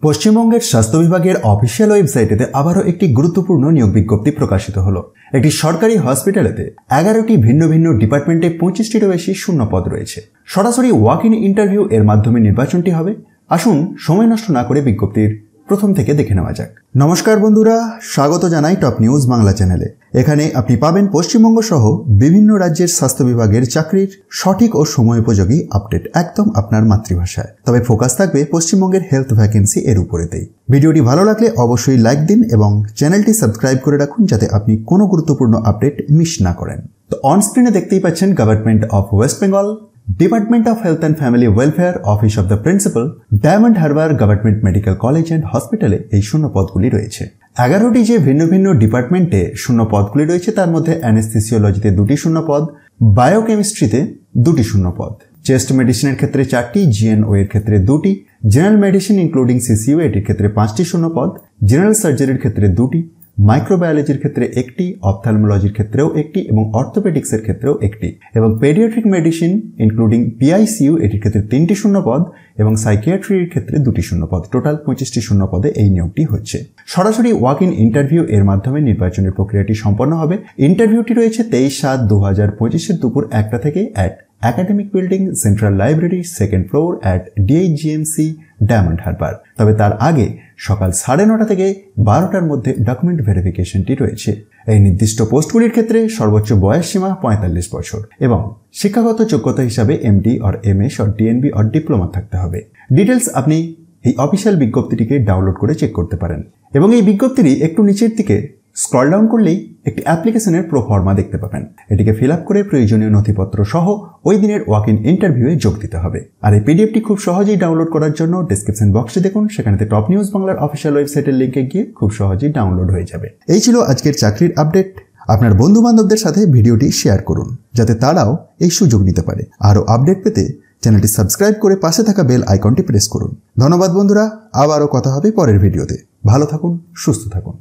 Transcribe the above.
পশ্চিমবঙ্গের স্বাস্থ্য বিভাগের অফিসিয়াল ওয়েবসাইটেতে আবারও একটি গুরুত্বপূর্ণ নিয়োগ বিজ্ঞপ্তি প্রকাশিত হলো। একটি সরকারি হসপিটালেতে 11টি ভিন্ন ভিন্ন ডিপার্টমেন্টে 25টিরও বেশি শূন্য পদ রয়েছে। সরাসরি ওয়াক ইন ইন্টারভিউ এর মাধ্যমে নির্বাচনটি হবে। আসুন সময় নষ্ট না করে বিজ্ঞপ্তির প্রথম থেকে দেখে নেওয়া যাক। নমস্কার বন্ধুরা, স্বাগত জানাই টপ নিউজ বাংলা চ্যানেলে। এখানে আপনি পাবেন পশ্চিমবঙ্গ সহ বিভিন্ন রাজ্যের স্বাস্থ্য বিভাগের চাকরির সঠিক ও সময়োপযোগী আপডেট একদম আপনার মাতৃভাষায়। তবে ফোকাস থাকবে পশ্চিমবঙ্গের হেলথ ভ্যাকেন্সি এর উপরেতেই। ভিডিওটি ভালো লাগলে অবশ্যই লাইক দিন এবং চ্যানেলটি সাবস্ক্রাইব করে রাখুন যাতে আপনি কোনো গুরুত্বপূর্ণ আপডেট মিস না করেন। তো অন স্ক্রিনে দেখতেই পাচ্ছেন government of West Bengal, department of health and family welfare, office of the principal, diamond Harbour government medical college and হসপিটালে এই শূন্য পদগুলি রয়েছে। 11টি যে ভিন্ন ভিন্ন ডিপার্টমেন্টে শূন্য পদগুলি রয়েছে তার মধ্যে অ্যানেস্থেসিওলজিতে 2টি শূন্য পদ, বায়োকেমিস্ট্রিতে 2টি শূন্য পদ, চেস্ট মেডিসিনের ক্ষেত্রে 4টি, জিএনও এর ক্ষেত্রে 2টি, জেনারেল মেডিসিন ইনক্লুডিং সিসিইউ এটির ক্ষেত্রে 5টি শূন্য পদ, জেনারেল সার্জারির ক্ষেত্রে 2টি, মাইক্রোবায়োলজির ক্ষেত্রে 1টি, অপথ্যালমোলজির ক্ষেত্রেও 1টি এবং অর্থোপেডিক্সের ক্ষেত্রেও 1টি এবং পেডিয়াট্রিক মেডিসিন ইনক্লুডিং পিআইসিইউ এটির ক্ষেত্রে 3টি শূন্য পদ এবং সাইকিয়াট্রির ক্ষেত্রে 2টি শূন্য পদ। টোটাল 25টি শূন্য পদে এই নিয়োগটি হচ্ছে। সরাসরি ওয়াক ইন ইন্টারভিউ এর মাধ্যমে নির্বাচনের প্রক্রিয়াটি সম্পন্ন হবে। ইন্টারভিউটি রয়েছে 23/7/2025 দুপুর 1টা থেকে academic building, central library, second floor at DHGMC, Diamond Harbour. তবে তার আগে সকাল 9:30 থেকে 12টার মধ্যে ডকুমেন্ট ভেরিফিকেশনটি রয়েছে। এই নির্দিষ্ট পোস্টগুলির ক্ষেত্রে সর্বোচ্চ বয়স সীমা 45 বছর এবং শিক্ষাগত যোগ্যতা হিসাবে MD or MS or DNB or diploma থাকতে হবে। ডিটেলস আপনি এই অফিসিয়াল বিজ্ঞপ্তিটিকে ডাউনলোড করে চেক করতে পারেন এবং এই বিজ্ঞপ্তিটি একটু নিচের দিকে স্ক্রল ডাউন করলেই একটি অ্যাপ্লিকেশনের প্রোফর্মা দেখতে পাবেন। এটিকে ফিল আপ করে প্রয়োজনীয় নথিপত্র সহ ওই দিনের ওয়াক ইন ইন্টারভিউয়ে যোগ দিতে হবে। আর এই পিডিএফটি খুব সহজেই ডাউনলোড করার জন্য ডেসক্রিপশন বক্সে দেখুন, সেখানে টপ নিউজ বাংলার অফিসিয়াল ওয়েবসাইটের লিঙ্কে গিয়ে খুব সহজেই ডাউনলোড হয়ে যাবে। এই ছিল আজকের চাকরির আপডেট। আপনার বন্ধু বান্ধবদের সাথে ভিডিওটি শেয়ার করুন যাতে তারাও এই সুযোগ নিতে পারে। আরও আপডেট পেতে চ্যানেলটি সাবস্ক্রাইব করে পাশে থাকা বেল আইকনটি প্রেস করুন। ধন্যবাদ বন্ধুরা, আবারও কথা হবে পরের ভিডিওতে। ভালো থাকুন, সুস্থ থাকুন।